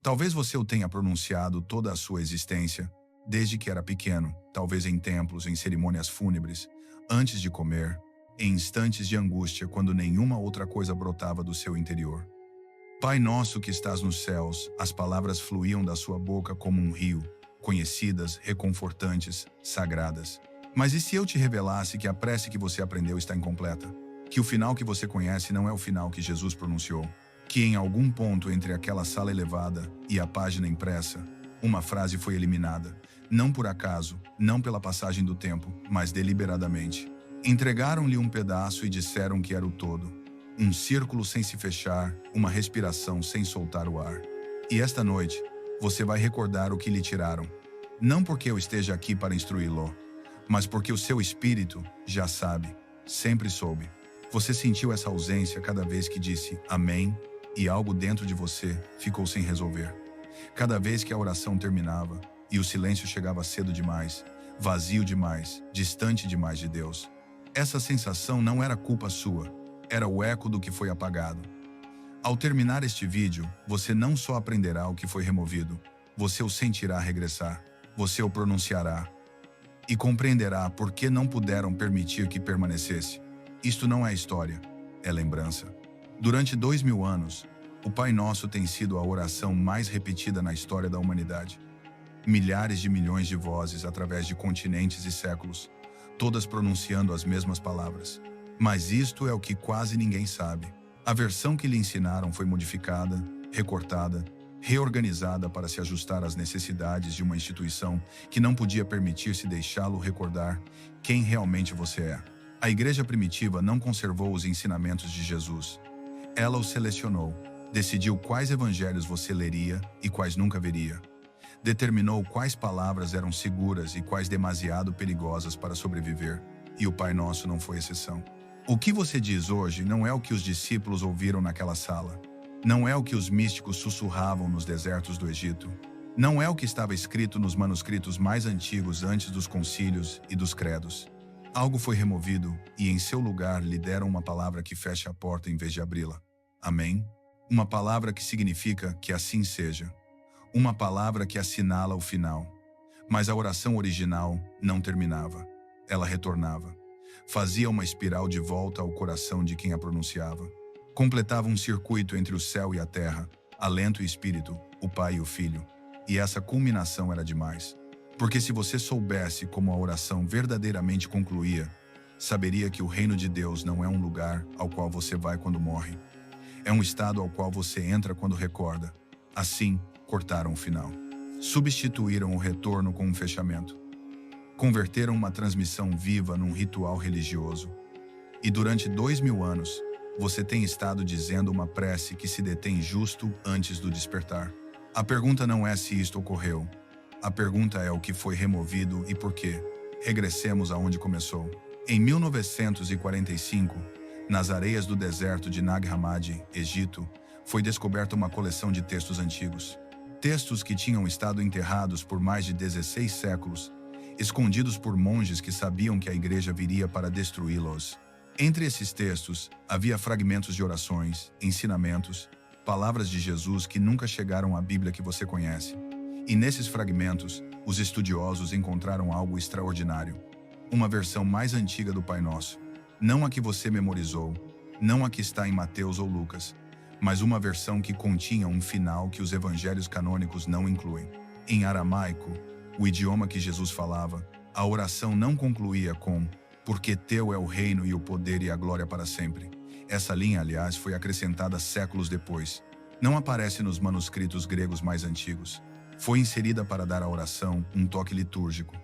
Talvez você o tenha pronunciado toda a sua existência, desde que era pequeno, talvez em templos, em cerimônias fúnebres, antes de comer, em instantes de angústia quando nenhuma outra coisa brotava do seu interior. Pai nosso que estás nos céus, as palavras fluíam da sua boca como um rio, conhecidas, reconfortantes, sagradas. Mas e se eu te revelasse que a prece que você aprendeu está incompleta? Que o final que você conhece não é o final que Jesus pronunciou? Que em algum ponto entre aquela sala elevada e a página impressa, uma frase foi eliminada, não por acaso, não pela passagem do tempo, mas deliberadamente. Entregaram-lhe um pedaço e disseram que era o todo. Um círculo sem se fechar, uma respiração sem soltar o ar. E esta noite, você vai recordar o que lhe tiraram. Não porque eu esteja aqui para instruí-lo, mas porque o seu espírito já sabe, sempre soube. Você sentiu essa ausência cada vez que disse amém, e algo dentro de você ficou sem resolver. Cada vez que a oração terminava, e o silêncio chegava cedo demais, vazio demais, distante demais de Deus. Essa sensação não era culpa sua, era o eco do que foi apagado. Ao terminar este vídeo, você não só aprenderá o que foi removido, você o sentirá regressar, você o pronunciará e compreenderá por que não puderam permitir que permanecesse. Isto não é história, é lembrança. Durante 2000 anos, o Pai Nosso tem sido a oração mais repetida na história da humanidade. Milhares de milhões de vozes através de continentes e séculos, todas pronunciando as mesmas palavras. Mas isto é o que quase ninguém sabe. A versão que lhe ensinaram foi modificada, recortada, reorganizada para se ajustar às necessidades de uma instituição que não podia permitir-se deixá-lo recordar quem realmente você é. A igreja primitiva não conservou os ensinamentos de Jesus. Ela os selecionou, decidiu quais evangelhos você leria e quais nunca veria. Determinou quais palavras eram seguras e quais demasiado perigosas para sobreviver, e o Pai Nosso não foi exceção. O que você diz hoje não é o que os discípulos ouviram naquela sala. Não é o que os místicos sussurravam nos desertos do Egito. Não é o que estava escrito nos manuscritos mais antigos antes dos concílios e dos credos. Algo foi removido e em seu lugar lhe deram uma palavra que fecha a porta em vez de abri-la. Amém? Uma palavra que significa que assim seja. Uma palavra que assinala o final. Mas a oração original não terminava. Ela retornava. Fazia uma espiral de volta ao coração de quem a pronunciava. Completava um circuito entre o céu e a terra, alento e espírito, o Pai e o Filho. E essa culminação era demais. Porque se você soubesse como a oração verdadeiramente concluía, saberia que o reino de Deus não é um lugar ao qual você vai quando morre. É um estado ao qual você entra quando recorda. Assim, cortaram o final. Substituíram o retorno com um fechamento. Converteram uma transmissão viva num ritual religioso. E durante 2000 anos, você tem estado dizendo uma prece que se detém justo antes do despertar. A pergunta não é se isto ocorreu. A pergunta é o que foi removido e por quê. Regressemos aonde começou. Em 1945, nas areias do deserto de Nag Hammadi, Egito, foi descoberta uma coleção de textos antigos. Textos que tinham estado enterrados por mais de 16 séculos, escondidos por monges que sabiam que a igreja viria para destruí-los. Entre esses textos, havia fragmentos de orações, ensinamentos, palavras de Jesus que nunca chegaram à Bíblia que você conhece. E nesses fragmentos, os estudiosos encontraram algo extraordinário. Uma versão mais antiga do Pai Nosso. Não a que você memorizou, não a que está em Mateus ou Lucas, mas uma versão que continha um final que os evangelhos canônicos não incluem. Em aramaico, o idioma que Jesus falava, a oração não concluía com "porque teu é o reino e o poder e a glória para sempre". Essa linha, aliás, foi acrescentada séculos depois. Não aparece nos manuscritos gregos mais antigos. Foi inserida para dar à oração um toque litúrgico,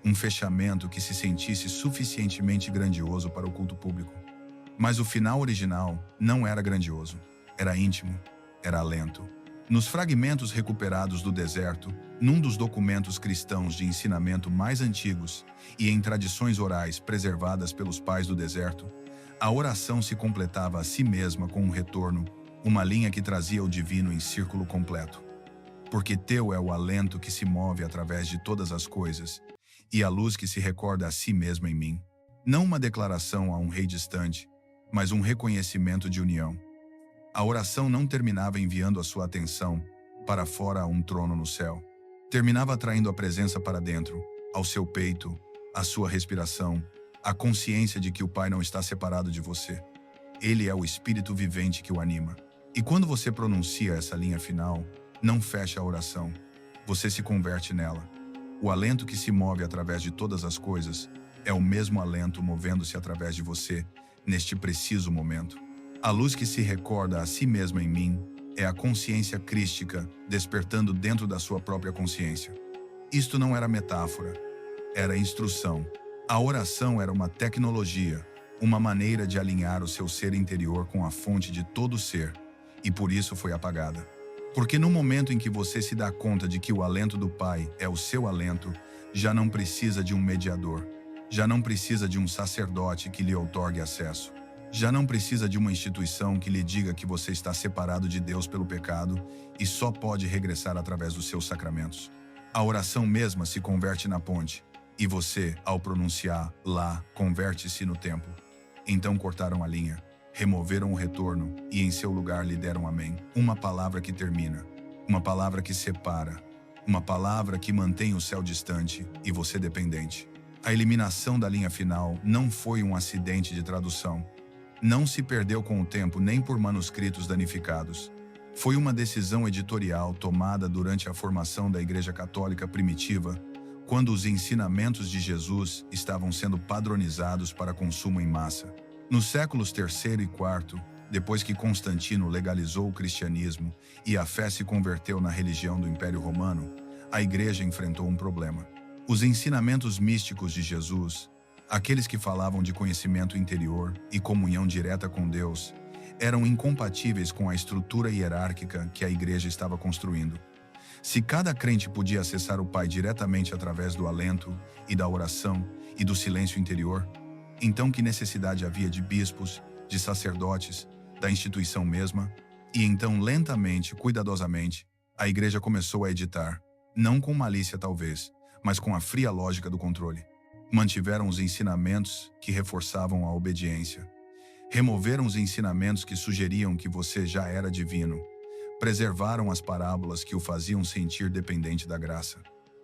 um fechamento que se sentisse suficientemente grandioso para o culto público. Mas o final original não era grandioso, era íntimo, era alento. Nos fragmentos recuperados do deserto, num dos documentos cristãos de ensinamento mais antigos e em tradições orais preservadas pelos pais do deserto, a oração se completava a si mesma com um retorno, uma linha que trazia o divino em círculo completo. Porque teu é o alento que se move através de todas as coisas, e a luz que se recorda a si mesma em mim. Não uma declaração a um rei distante, mas um reconhecimento de união. A oração não terminava enviando a sua atenção, para fora há um trono no céu. Terminava atraindo a presença para dentro, ao seu peito, à sua respiração, a consciência de que o Pai não está separado de você. Ele é o espírito vivente que o anima. E quando você pronuncia essa linha final, não fecha a oração. Você se converte nela. O alento que se move através de todas as coisas é o mesmo alento movendo-se através de você, neste preciso momento. A luz que se recorda a si mesma em mim é a consciência crística despertando dentro da sua própria consciência. Isto não era metáfora, era instrução. A oração era uma tecnologia, uma maneira de alinhar o seu ser interior com a fonte de todo ser, e por isso foi apagada. Porque no momento em que você se dá conta de que o alento do Pai é o seu alento, já não precisa de um mediador, já não precisa de um sacerdote que lhe outorgue acesso, já não precisa de uma instituição que lhe diga que você está separado de Deus pelo pecado e só pode regressar através dos seus sacramentos. A oração mesma se converte na ponte, e você, ao pronunciar lá, converte-se no templo. Então cortaram a linha, removeram o retorno e em seu lugar lhe deram amém. Uma palavra que termina, uma palavra que separa, uma palavra que mantém o céu distante e você dependente. A eliminação da linha final não foi um acidente de tradução. Não se perdeu com o tempo nem por manuscritos danificados. Foi uma decisão editorial tomada durante a formação da Igreja Católica primitiva, quando os ensinamentos de Jesus estavam sendo padronizados para consumo em massa. Nos séculos III e IV, depois que Constantino legalizou o cristianismo e a fé se converteu na religião do Império Romano, a Igreja enfrentou um problema. Os ensinamentos místicos de Jesus, aqueles que falavam de conhecimento interior e comunhão direta com Deus, eram incompatíveis com a estrutura hierárquica que a Igreja estava construindo. Se cada crente podia acessar o Pai diretamente através do alento e da oração e do silêncio interior, então que necessidade havia de bispos, de sacerdotes, da instituição mesma? E então, lentamente, cuidadosamente, a Igreja começou a editar, não com malícia talvez, mas com a fria lógica do controle. Mantiveram os ensinamentos que reforçavam a obediência. Removeram os ensinamentos que sugeriam que você já era divino. Preservaram as parábolas que o faziam sentir dependente da graça.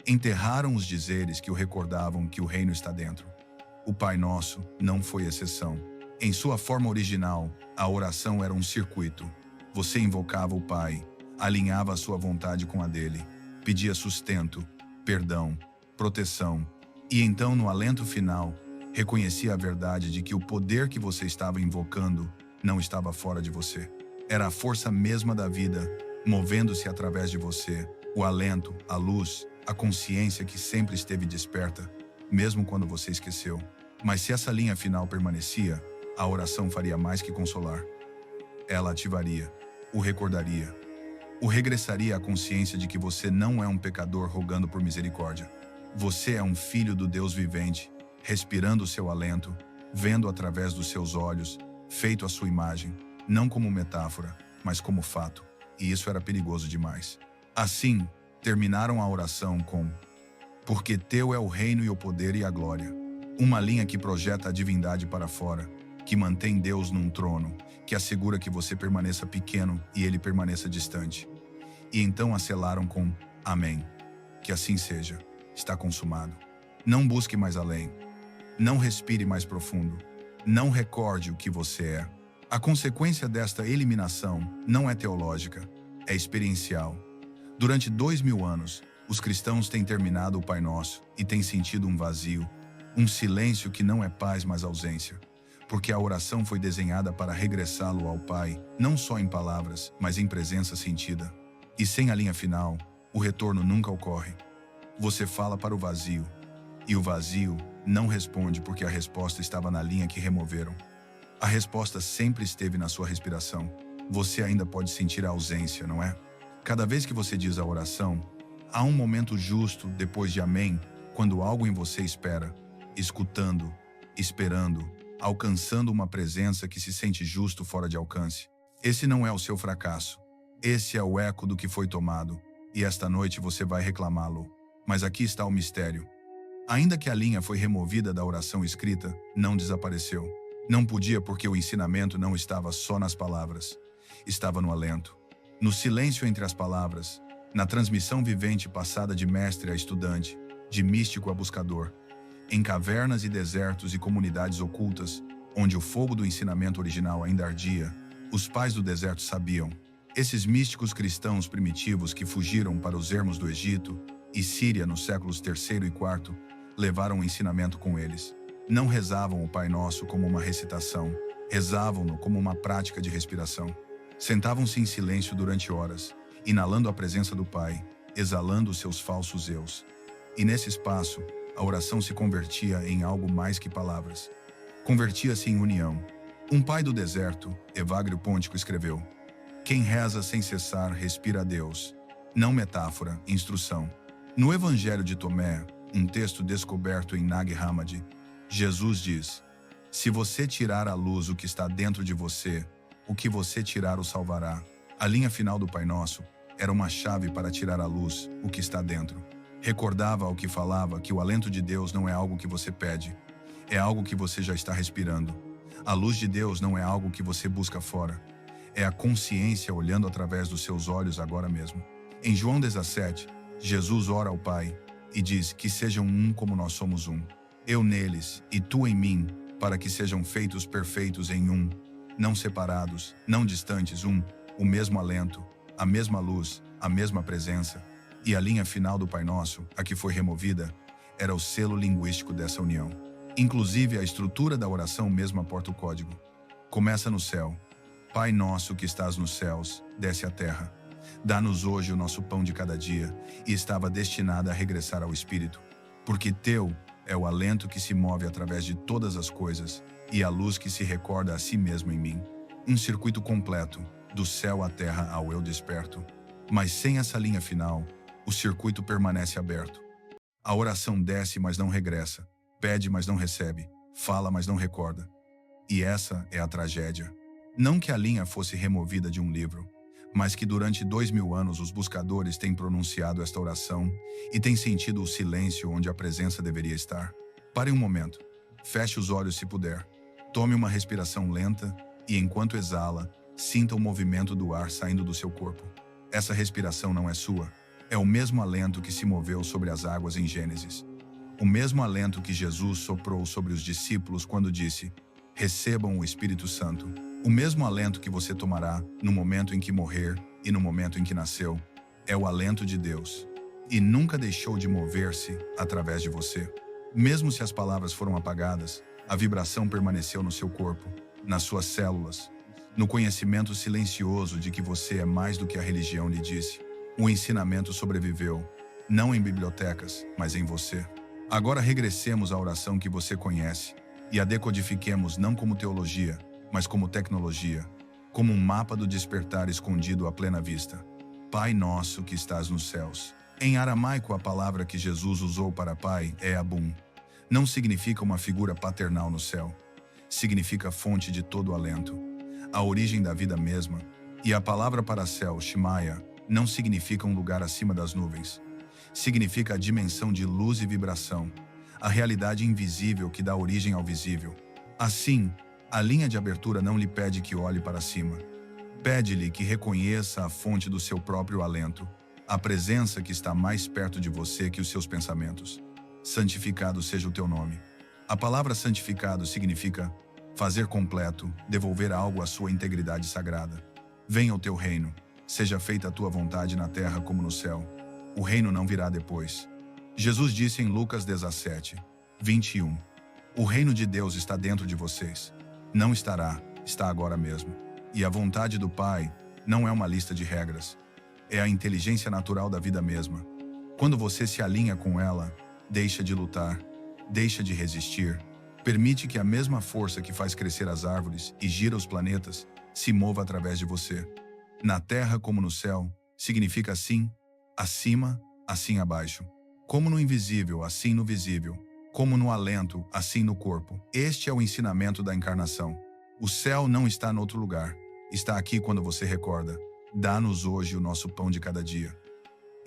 Enterraram os dizeres que o recordavam que o reino está dentro. O Pai Nosso não foi exceção. Em sua forma original, a oração era um circuito. Você invocava o Pai, alinhava a sua vontade com a dele, pedia sustento, perdão, proteção, e então, no alento final, reconhecia a verdade de que o poder que você estava invocando não estava fora de você. Era a força mesma da vida, movendo-se através de você, o alento, a luz, a consciência que sempre esteve desperta, mesmo quando você esqueceu. Mas se essa linha final permanecia, a oração faria mais que consolar. Ela ativaria, o recordaria, o regressaria à consciência de que você não é um pecador rogando por misericórdia. Você é um filho do Deus vivente, respirando o seu alento, vendo através dos seus olhos, feito à sua imagem, não como metáfora, mas como fato, e isso era perigoso demais. Assim, terminaram a oração com: porque teu é o reino e o poder e a glória. Uma linha que projeta a divindade para fora, que mantém Deus num trono, que assegura que você permaneça pequeno e ele permaneça distante. E então a selaram com: amém. Que assim seja. Está consumado. Não busque mais além. Não respire mais profundo. Não recorde o que você é. A consequência desta eliminação não é teológica, é experiencial. Durante 2000 anos, os cristãos têm terminado o Pai Nosso e têm sentido um vazio, um silêncio que não é paz, mas ausência. Porque a oração foi desenhada para regressá-lo ao Pai, não só em palavras, mas em presença sentida. E sem a linha final, o retorno nunca ocorre. Você fala para o vazio, e o vazio não responde porque a resposta estava na linha que removeram. A resposta sempre esteve na sua respiração. Você ainda pode sentir a ausência, não é? Cada vez que você diz a oração, há um momento justo depois de amém, quando algo em você espera, escutando, esperando, alcançando uma presença que se sente justo fora de alcance. Esse não é o seu fracasso. Esse é o eco do que foi tomado, e esta noite você vai reclamá-lo. Mas aqui está o mistério. Ainda que a linha foi removida da oração escrita, não desapareceu. Não podia porque o ensinamento não estava só nas palavras. Estava no alento. No silêncio entre as palavras, na transmissão vivente passada de mestre a estudante, de místico a buscador, em cavernas e desertos e comunidades ocultas, onde o fogo do ensinamento original ainda ardia, os pais do deserto sabiam. Esses místicos cristãos primitivos que fugiram para os ermos do Egito e Síria nos séculos III e IV levaram o ensinamento com eles. Não rezavam o Pai Nosso como uma recitação, rezavam-no como uma prática de respiração. Sentavam-se em silêncio durante horas, inalando a presença do Pai, exalando os seus falsos eus. E nesse espaço, a oração se convertia em algo mais que palavras. Convertia-se em união. Um pai do deserto, Evagrio Pontico, escreveu: quem reza sem cessar respira a Deus. Não metáfora, instrução. No Evangelho de Tomé, um texto descoberto em Nag Hammadi, Jesus diz: se você tirar à luz o que está dentro de você, o que você tirar o salvará. A linha final do Pai Nosso era uma chave para tirar à luz o que está dentro. Recordava ao que falava que o alento de Deus não é algo que você pede, é algo que você já está respirando. A luz de Deus não é algo que você busca fora, é a consciência olhando através dos seus olhos agora mesmo. Em João 17, Jesus ora ao Pai e diz que sejam um como nós somos um. Eu neles e tu em mim, para que sejam feitos perfeitos em um, não separados, não distantes, o mesmo alento, a mesma luz, a mesma presença. E a linha final do Pai Nosso, a que foi removida, era o selo linguístico dessa união. Inclusive a estrutura da oração mesmo aporta o código. Começa no céu. Pai nosso que estás nos céus, desce à terra. Dá-nos hoje o nosso pão de cada dia, e estava destinada a regressar ao Espírito, porque teu é o alento que se move através de todas as coisas, e a luz que se recorda a si mesmo em mim. Um circuito completo, do céu à terra ao eu desperto. Mas sem essa linha final, o circuito permanece aberto. A oração desce, mas não regressa. Pede, mas não recebe. Fala, mas não recorda. E essa é a tragédia. Não que a linha fosse removida de um livro, mas que durante 2000 anos os buscadores têm pronunciado esta oração e têm sentido o silêncio onde a presença deveria estar. Pare um momento. Feche os olhos se puder. Tome uma respiração lenta e, enquanto exala, sinta o movimento do ar saindo do seu corpo. Essa respiração não é sua. É o mesmo alento que se moveu sobre as águas em Gênesis. O mesmo alento que Jesus soprou sobre os discípulos quando disse: recebam o Espírito Santo. O mesmo alento que você tomará no momento em que morrer e no momento em que nasceu. É o alento de Deus. E nunca deixou de mover-se através de você. Mesmo se as palavras foram apagadas, a vibração permaneceu no seu corpo, nas suas células, no conhecimento silencioso de que você é mais do que a religião lhe disse. O ensinamento sobreviveu, não em bibliotecas, mas em você. Agora regressemos à oração que você conhece e a decodifiquemos não como teologia, mas como tecnologia, como um mapa do despertar escondido à plena vista. Pai nosso que estás nos céus. Em aramaico, a palavra que Jesus usou para pai é Abum. Não significa uma figura paternal no céu. Significa fonte de todo alento, a origem da vida mesma. E a palavra para céu, Shemaya, não significa um lugar acima das nuvens. Significa a dimensão de luz e vibração, a realidade invisível que dá origem ao visível. Assim, a linha de abertura não lhe pede que olhe para cima. Pede-lhe que reconheça a fonte do seu próprio alento, a presença que está mais perto de você que os seus pensamentos. Santificado seja o teu nome. A palavra santificado significa fazer completo, devolver algo à sua integridade sagrada. Venha o teu reino, seja feita a tua vontade na terra como no céu. O reino não virá depois. Jesus disse em Lucas 17, 21, o reino de Deus está dentro de vocês. Não estará, está agora mesmo. E a vontade do Pai não é uma lista de regras. É a inteligência natural da vida mesma. Quando você se alinha com ela, deixa de lutar, deixa de resistir, permite que a mesma força que faz crescer as árvores e gira os planetas se mova através de você. Na terra como no céu, significa assim, acima, assim abaixo. Como no invisível, assim no visível. Como no alento, assim no corpo. Este é o ensinamento da encarnação. O céu não está em outro lugar. Está aqui quando você recorda. Dá-nos hoje o nosso pão de cada dia.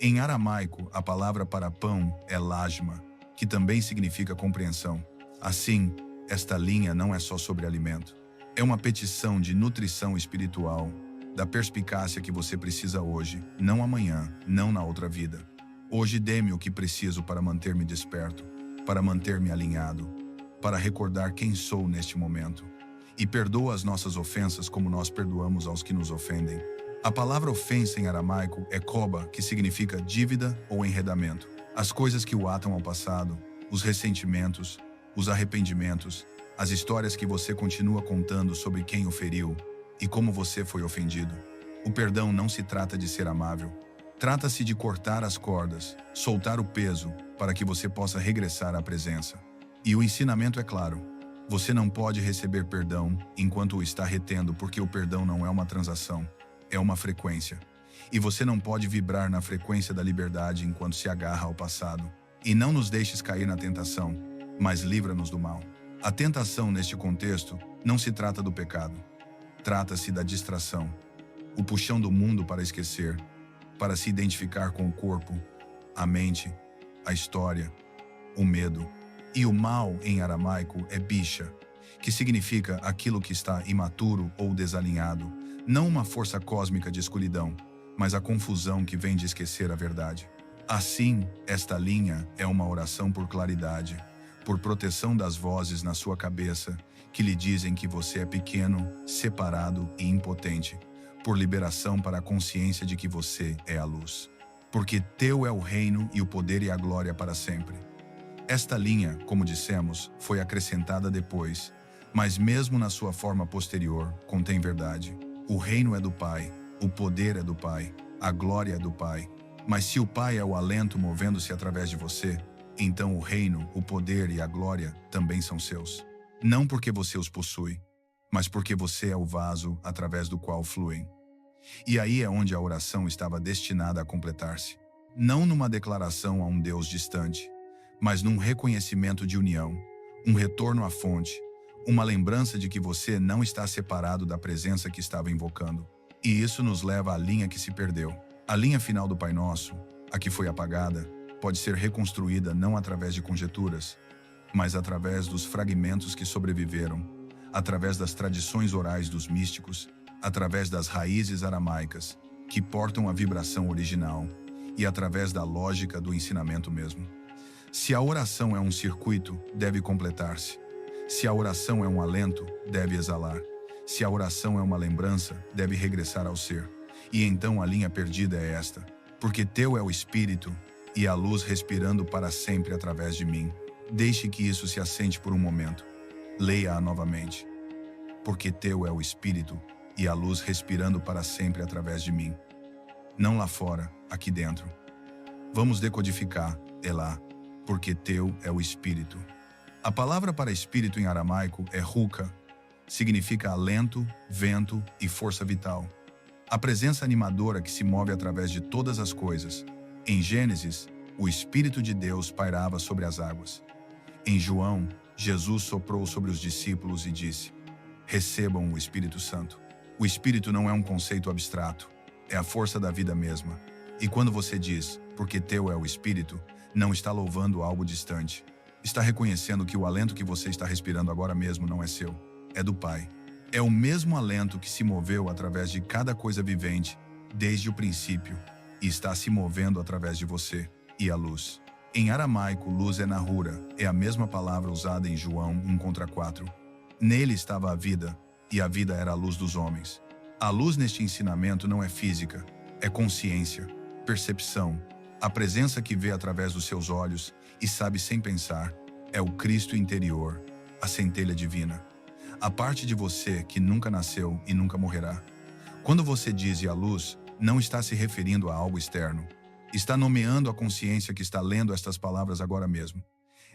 Em aramaico, a palavra para pão é lajma, que também significa compreensão. Assim, esta linha não é só sobre alimento. É uma petição de nutrição espiritual, da perspicácia que você precisa hoje, não amanhã, não na outra vida. Hoje dê-me o que preciso para manter-me desperto, para manter-me alinhado, para recordar quem sou neste momento. E perdoa as nossas ofensas como nós perdoamos aos que nos ofendem. A palavra ofensa em aramaico é koba, que significa dívida ou enredamento. As coisas que o atam ao passado, os ressentimentos, os arrependimentos, as histórias que você continua contando sobre quem o feriu e como você foi ofendido. O perdão não se trata de ser amável. Trata-se de cortar as cordas, soltar o peso, para que você possa regressar à presença. E o ensinamento é claro. Você não pode receber perdão enquanto o está retendo, porque o perdão não é uma transação, é uma frequência. E você não pode vibrar na frequência da liberdade enquanto se agarra ao passado. E não nos deixes cair na tentação, mas livra-nos do mal. A tentação neste contexto não se trata do pecado. Trata-se da distração, o puxão do mundo para esquecer, para se identificar com o corpo, a mente, a história, o medo. E o mal em aramaico é bicha, que significa aquilo que está imaturo ou desalinhado, não uma força cósmica de escuridão, mas a confusão que vem de esquecer a verdade. Assim, esta linha é uma oração por claridade, por proteção das vozes na sua cabeça que lhe dizem que você é pequeno, separado e impotente, por liberação para a consciência de que você é a luz. Porque teu é o reino e o poder e a glória para sempre. Esta linha, como dissemos, foi acrescentada depois, mas mesmo na sua forma posterior, contém verdade. O reino é do Pai, o poder é do Pai, a glória é do Pai. Mas se o Pai é o alento movendo-se através de você, então o reino, o poder e a glória também são seus. Não porque você os possui, mas porque você é o vaso através do qual fluem. E aí é onde a oração estava destinada a completar-se. Não numa declaração a um Deus distante, mas num reconhecimento de união, um retorno à fonte, uma lembrança de que você não está separado da presença que estava invocando. E isso nos leva à linha que se perdeu. A linha final do Pai Nosso, a que foi apagada, pode ser reconstruída não através de conjecturas, mas através dos fragmentos que sobreviveram, através das tradições orais dos místicos, através das raízes aramaicas, que portam a vibração original, e através da lógica do ensinamento mesmo. Se a oração é um circuito, deve completar-se. Se a oração é um alento, deve exalar. Se a oração é uma lembrança, deve regressar ao ser. E então a linha perdida é esta: porque teu é o Espírito e a luz respirando para sempre através de mim. Deixe que isso se assente por um momento. Leia-a novamente. Porque teu é o Espírito e a luz respirando para sempre através de mim. Não lá fora, aqui dentro. Vamos decodificar, Elá, porque teu é o Espírito. A palavra para espírito em aramaico é ruka, significa alento, vento e força vital. A presença animadora que se move através de todas as coisas. Em Gênesis, o Espírito de Deus pairava sobre as águas. Em João, Jesus soprou sobre os discípulos e disse: recebam o Espírito Santo. O Espírito não é um conceito abstrato, é a força da vida mesma. E quando você diz, porque teu é o Espírito, não está louvando algo distante. Está reconhecendo que o alento que você está respirando agora mesmo não é seu, é do Pai. É o mesmo alento que se moveu através de cada coisa vivente, desde o princípio, e está se movendo através de você, e a luz. Em aramaico, luz é nahura, é a mesma palavra usada em João 1:4. Nele estava a vida, e a vida era a luz dos homens. A luz neste ensinamento não é física, é consciência, percepção, a presença que vê através dos seus olhos e sabe sem pensar, é o Cristo interior, a centelha divina. A parte de você que nunca nasceu e nunca morrerá. Quando você diz "e a luz", não está se referindo a algo externo. Está nomeando a consciência que está lendo estas palavras agora mesmo.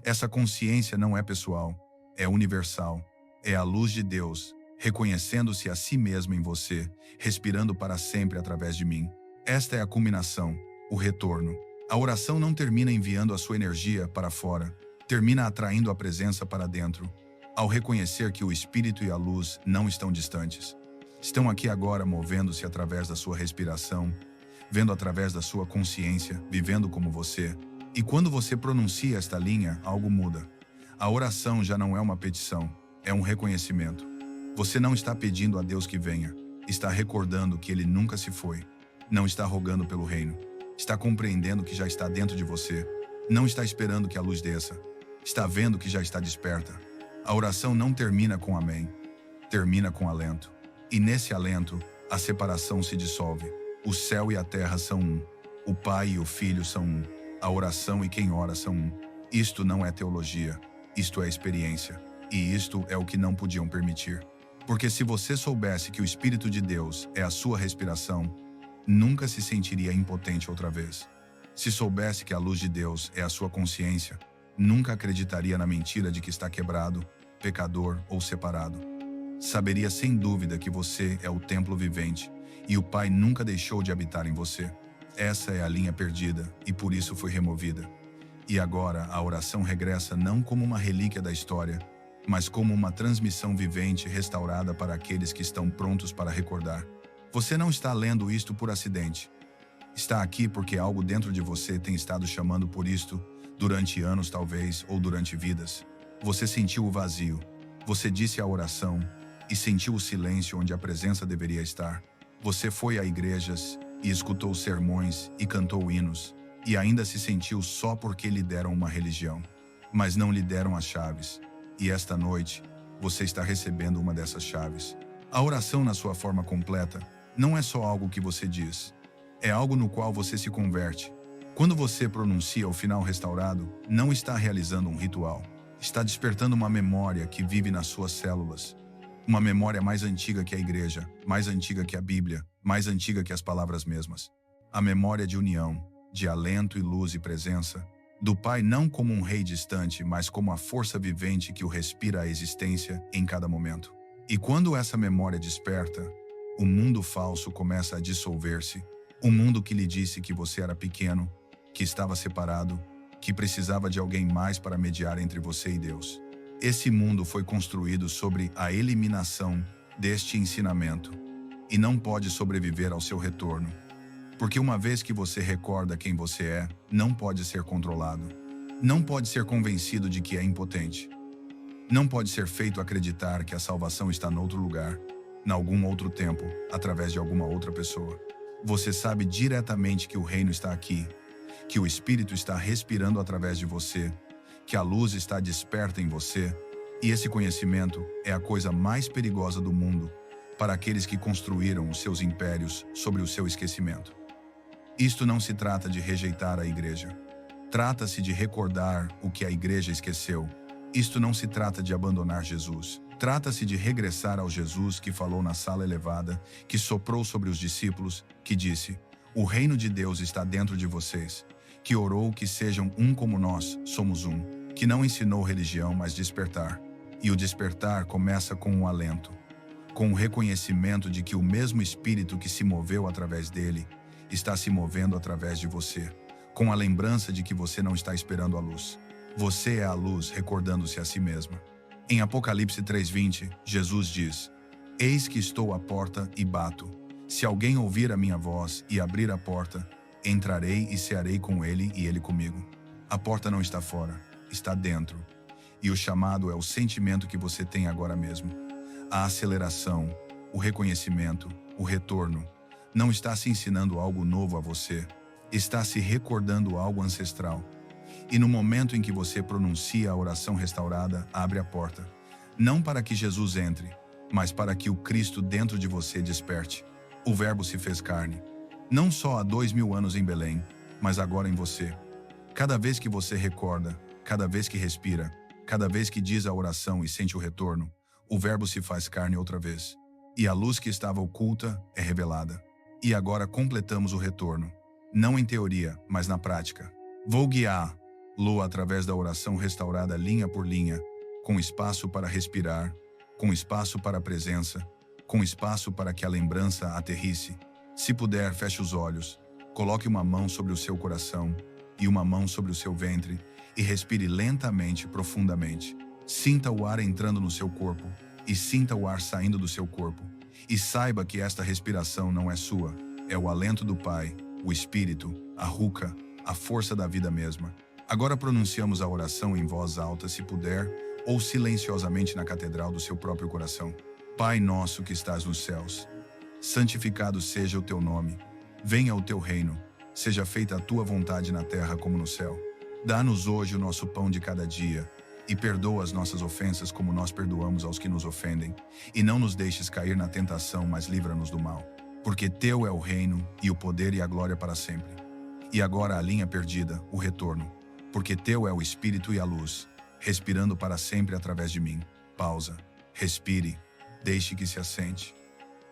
Essa consciência não é pessoal, é universal. É a luz de Deus, reconhecendo-se a si mesma em você, respirando para sempre através de mim. Esta é a culminação, o retorno. A oração não termina enviando a sua energia para fora, termina atraindo a presença para dentro. Ao reconhecer que o Espírito e a luz não estão distantes, estão aqui agora movendo-se através da sua respiração, vendo através da sua consciência, vivendo como você. E quando você pronuncia esta linha, algo muda. A oração já não é uma petição, é um reconhecimento. Você não está pedindo a Deus que venha, está recordando que ele nunca se foi. Não está rogando pelo reino. Está compreendendo que já está dentro de você. Não está esperando que a luz desça. Está vendo que já está desperta. A oração não termina com amém. Termina com alento. E nesse alento, a separação se dissolve. O céu e a terra são um. O Pai e o Filho são um. A oração e quem ora são um. Isto não é teologia. Isto é experiência. E isto é o que não podiam permitir. Porque se você soubesse que o Espírito de Deus é a sua respiração, nunca se sentiria impotente outra vez. Se soubesse que a luz de Deus é a sua consciência, nunca acreditaria na mentira de que está quebrado, pecador ou separado. Saberia sem dúvida que você é o templo vivente e o Pai nunca deixou de habitar em você. Essa é a linha perdida e por isso foi removida. E agora a oração regressa não como uma relíquia da história, mas como uma transmissão vivente restaurada para aqueles que estão prontos para recordar. Você não está lendo isto por acidente. Está aqui porque algo dentro de você tem estado chamando por isto, durante anos talvez, ou durante vidas. Você sentiu o vazio. Você disse a oração e sentiu o silêncio onde a presença deveria estar. Você foi a igrejas e escutou sermões e cantou hinos, e ainda se sentiu só porque lhe deram uma religião, mas não lhe deram as chaves. E esta noite, você está recebendo uma dessas chaves. A oração na sua forma completa não é só algo que você diz. É algo no qual você se converte. Quando você pronuncia o final restaurado, não está realizando um ritual. Está despertando uma memória que vive nas suas células. Uma memória mais antiga que a igreja, mais antiga que a Bíblia, mais antiga que as palavras mesmas. A memória de união, de alento e luz e presença, do Pai não como um rei distante, mas como a força vivente que o respira a existência em cada momento. E quando essa memória desperta, o mundo falso começa a dissolver-se. O mundo que lhe disse que você era pequeno, que estava separado, que precisava de alguém mais para mediar entre você e Deus. Esse mundo foi construído sobre a eliminação deste ensinamento e não pode sobreviver ao seu retorno. Porque uma vez que você recorda quem você é, não pode ser controlado. Não pode ser convencido de que é impotente. Não pode ser feito acreditar que a salvação está noutro lugar, em algum outro tempo, através de alguma outra pessoa. Você sabe diretamente que o reino está aqui, que o Espírito está respirando através de você, que a luz está desperta em você, e esse conhecimento é a coisa mais perigosa do mundo para aqueles que construíram os seus impérios sobre o seu esquecimento. Isto não se trata de rejeitar a igreja. Trata-se de recordar o que a igreja esqueceu. Isto não se trata de abandonar Jesus. Trata-se de regressar ao Jesus que falou na sala elevada, que soprou sobre os discípulos, que disse: "O reino de Deus está dentro de vocês", que orou que sejam um como nós somos um, que não ensinou religião, mas despertar. E o despertar começa com um alento, com o reconhecimento de que o mesmo Espírito que se moveu através dele está se movendo através de você, com a lembrança de que você não está esperando a luz. Você é a luz recordando-se a si mesma. Em Apocalipse 3:20, Jesus diz: "Eis que estou à porta e bato. Se alguém ouvir a minha voz e abrir a porta, entrarei e cearei com ele e ele comigo." A porta não está fora, está dentro. E o chamado é o sentimento que você tem agora mesmo. A aceleração, o reconhecimento, o retorno. Não está se ensinando algo novo a você, está se recordando algo ancestral. E no momento em que você pronuncia a oração restaurada, abre a porta. Não para que Jesus entre, mas para que o Cristo dentro de você desperte. O Verbo se fez carne. Não só há 2000 anos em Belém, mas agora em você. Cada vez que você recorda, cada vez que respira, cada vez que diz a oração e sente o retorno, o Verbo se faz carne outra vez. E a luz que estava oculta é revelada. E agora completamos o retorno. Não em teoria, mas na prática. Vou guiá-lo através da oração restaurada linha por linha, com espaço para respirar, com espaço para a presença, com espaço para que a lembrança aterrisse. Se puder, feche os olhos, coloque uma mão sobre o seu coração e uma mão sobre o seu ventre e respire lentamente, profundamente. Sinta o ar entrando no seu corpo e sinta o ar saindo do seu corpo. E saiba que esta respiração não é sua, é o alento do Pai, o Espírito, a ruca, a força da vida mesma. Agora pronunciamos a oração em voz alta, se puder, ou silenciosamente na catedral do seu próprio coração. Pai nosso que estás nos céus, Santificado seja o teu nome. Venha o teu reino. Seja feita a tua vontade na terra como no céu. Dá-nos hoje o nosso pão de cada dia. E perdoa as nossas ofensas como nós perdoamos aos que nos ofendem. E não nos deixes cair na tentação, mas livra-nos do mal. Porque teu é o reino, e o poder e a glória para sempre. E agora a linha perdida, o retorno. Porque teu é o espírito e a luz, respirando para sempre através de mim. Pausa. Respire. Deixe que se assente.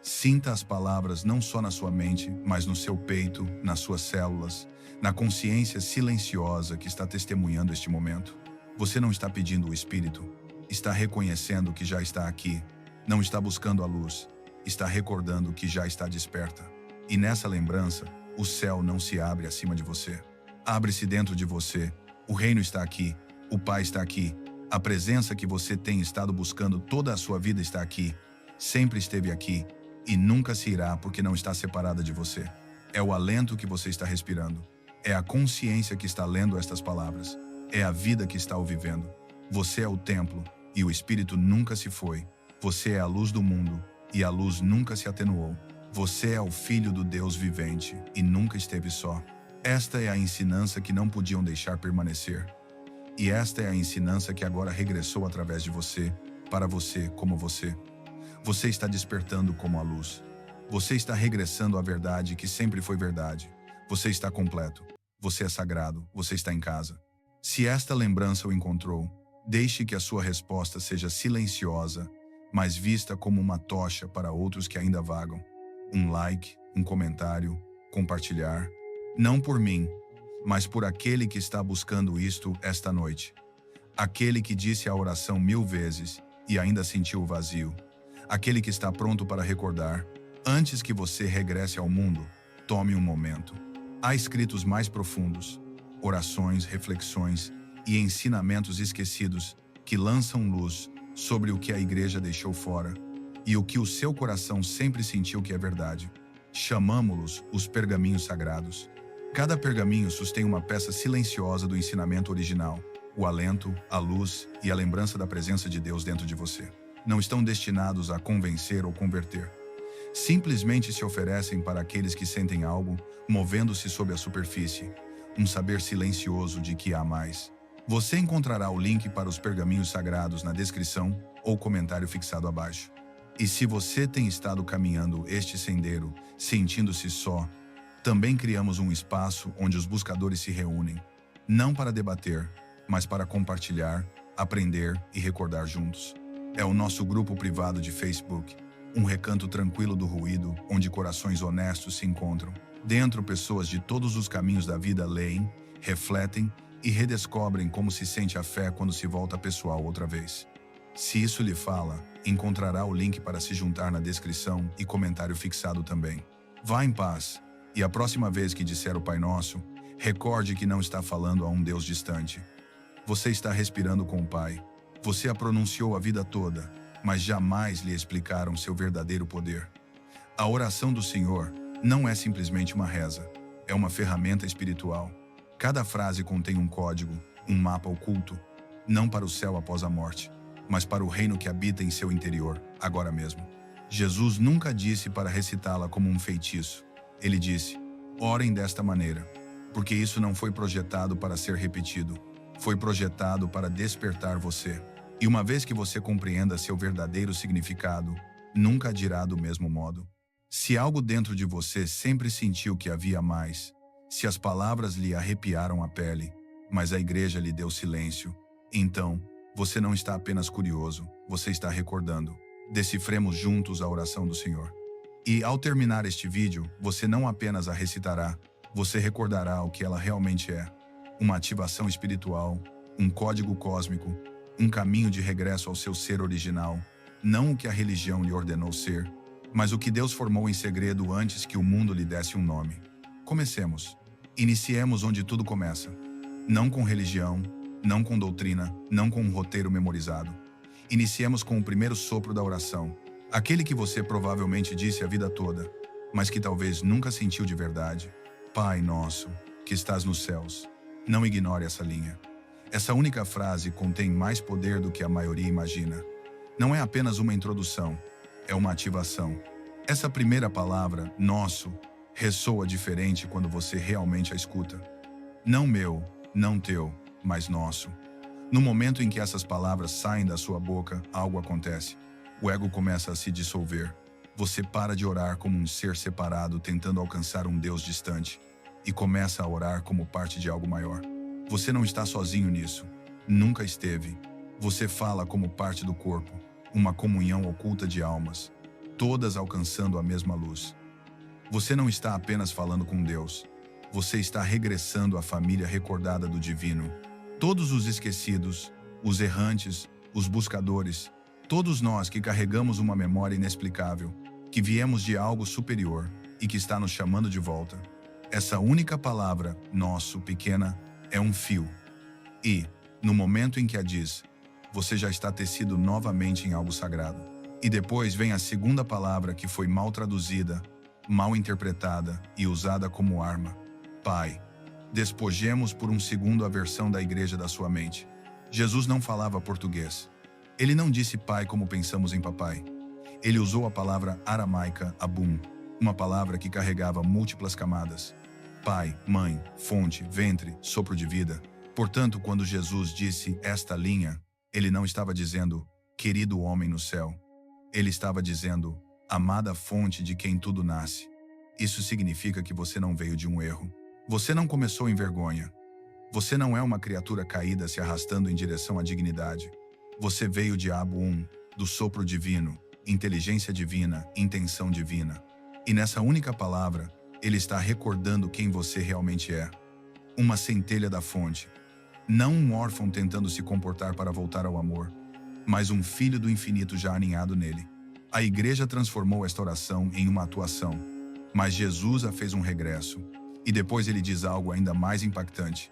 Sinta as palavras não só na sua mente, mas no seu peito, nas suas células, na consciência silenciosa que está testemunhando este momento. Você não está pedindo o Espírito, está reconhecendo que já está aqui, não está buscando a luz, está recordando que já está desperta. E nessa lembrança, o céu não se abre acima de você. Abre-se dentro de você, o reino está aqui, o Pai está aqui, a presença que você tem estado buscando toda a sua vida está aqui, sempre esteve aqui, e nunca se irá porque não está separada de você. É o alento que você está respirando. É a consciência que está lendo estas palavras. É a vida que está o vivendo. Você é o templo, e o Espírito nunca se foi. Você é a luz do mundo, e a luz nunca se atenuou. Você é o Filho do Deus vivente, e nunca esteve só. Esta é a ensinança que não podiam deixar permanecer. E esta é a ensinança que agora regressou através de você, para você como você. Você está despertando como a luz. Você está regressando à verdade que sempre foi verdade. Você está completo. Você é sagrado. Você está em casa. Se esta lembrança o encontrou, deixe que a sua resposta seja silenciosa, mas vista como uma tocha para outros que ainda vagam. Um like, um comentário, compartilhar. Não por mim, mas por aquele que está buscando isto esta noite. Aquele que disse a oração 1000 vezes e ainda sentiu o vazio. Aquele que está pronto para recordar, antes que você regresse ao mundo, tome um momento. Há escritos mais profundos, orações, reflexões e ensinamentos esquecidos que lançam luz sobre o que a igreja deixou fora e o que o seu coração sempre sentiu que é verdade. Chamamo-los os pergaminhos sagrados. Cada pergaminho sustém uma peça silenciosa do ensinamento original, o alento, a luz e a lembrança da presença de Deus dentro de você. Não estão destinados a convencer ou converter. Simplesmente se oferecem para aqueles que sentem algo, movendo-se sob a superfície, um saber silencioso de que há mais. Você encontrará o link para os pergaminhos sagrados na descrição ou comentário fixado abaixo. E se você tem estado caminhando este sendeiro, sentindo-se só, também criamos um espaço onde os buscadores se reúnem, não para debater, mas para compartilhar, aprender e recordar juntos. É o nosso grupo privado de Facebook, um recanto tranquilo do ruído, onde corações honestos se encontram. Dentro, pessoas de todos os caminhos da vida leem, refletem e redescobrem como se sente a fé quando se volta pessoal outra vez. Se isso lhe fala, encontrará o link para se juntar na descrição e comentário fixado também. Vá em paz, e a próxima vez que disser o Pai Nosso, recorde que não está falando a um Deus distante. Você está respirando com o Pai. Você a pronunciou a vida toda, mas jamais lhe explicaram seu verdadeiro poder. A oração do Senhor não é simplesmente uma reza, é uma ferramenta espiritual. Cada frase contém um código, um mapa oculto, não para o céu após a morte, mas para o reino que habita em seu interior, agora mesmo. Jesus nunca disse para recitá-la como um feitiço. Ele disse: orem desta maneira, porque isso não foi projetado para ser repetido, foi projetado para despertar você. E uma vez que você compreenda seu verdadeiro significado, nunca agirá do mesmo modo. Se algo dentro de você sempre sentiu que havia mais, se as palavras lhe arrepiaram a pele, mas a igreja lhe deu silêncio, então, você não está apenas curioso, você está recordando. Decifremos juntos a oração do Senhor. E, ao terminar este vídeo, você não apenas a recitará, você recordará o que ela realmente é. Uma ativação espiritual, um código cósmico, um caminho de regresso ao seu ser original, não o que a religião lhe ordenou ser, mas o que Deus formou em segredo antes que o mundo lhe desse um nome. Comecemos. Iniciemos onde tudo começa. Não com religião, não com doutrina, não com um roteiro memorizado. Iniciemos com o primeiro sopro da oração, aquele que você provavelmente disse a vida toda, mas que talvez nunca sentiu de verdade. Pai nosso, que estás nos céus. Não ignore essa linha. Essa única frase contém mais poder do que a maioria imagina. Não é apenas uma introdução, é uma ativação. Essa primeira palavra, nosso, ressoa diferente quando você realmente a escuta. Não meu, não teu, mas nosso. No momento em que essas palavras saem da sua boca, algo acontece. O ego começa a se dissolver. Você para de orar como um ser separado tentando alcançar um Deus distante e começa a orar como parte de algo maior. Você não está sozinho nisso. Nunca esteve. Você fala como parte do corpo, uma comunhão oculta de almas, todas alcançando a mesma luz. Você não está apenas falando com Deus. Você está regressando à família recordada do divino. Todos os esquecidos, os errantes, os buscadores, todos nós que carregamos uma memória inexplicável, que viemos de algo superior e que está nos chamando de volta. Essa única palavra, nosso, pequena, é um fio. E, no momento em que a diz, você já está tecido novamente em algo sagrado. E depois vem a segunda palavra que foi mal traduzida, mal interpretada e usada como arma. Pai. Despojemos por um segundo a versão da igreja da sua mente. Jesus não falava português. Ele não disse pai como pensamos em papai. Ele usou a palavra aramaica abum, uma palavra que carregava múltiplas camadas. Pai, mãe, fonte, ventre, sopro de vida. Portanto, quando Jesus disse esta linha, ele não estava dizendo, querido homem no céu. Ele estava dizendo, amada fonte de quem tudo nasce. Isso significa que você não veio de um erro. Você não começou em vergonha. Você não é uma criatura caída se arrastando em direção à dignidade. Você veio de Abu, do sopro divino, inteligência divina, intenção divina. E nessa única palavra, ele está recordando quem você realmente é. Uma centelha da fonte. Não um órfão tentando se comportar para voltar ao amor, mas um filho do infinito já aninhado nele. A igreja transformou esta oração em uma atuação, mas Jesus a fez um regresso. E depois ele diz algo ainda mais impactante.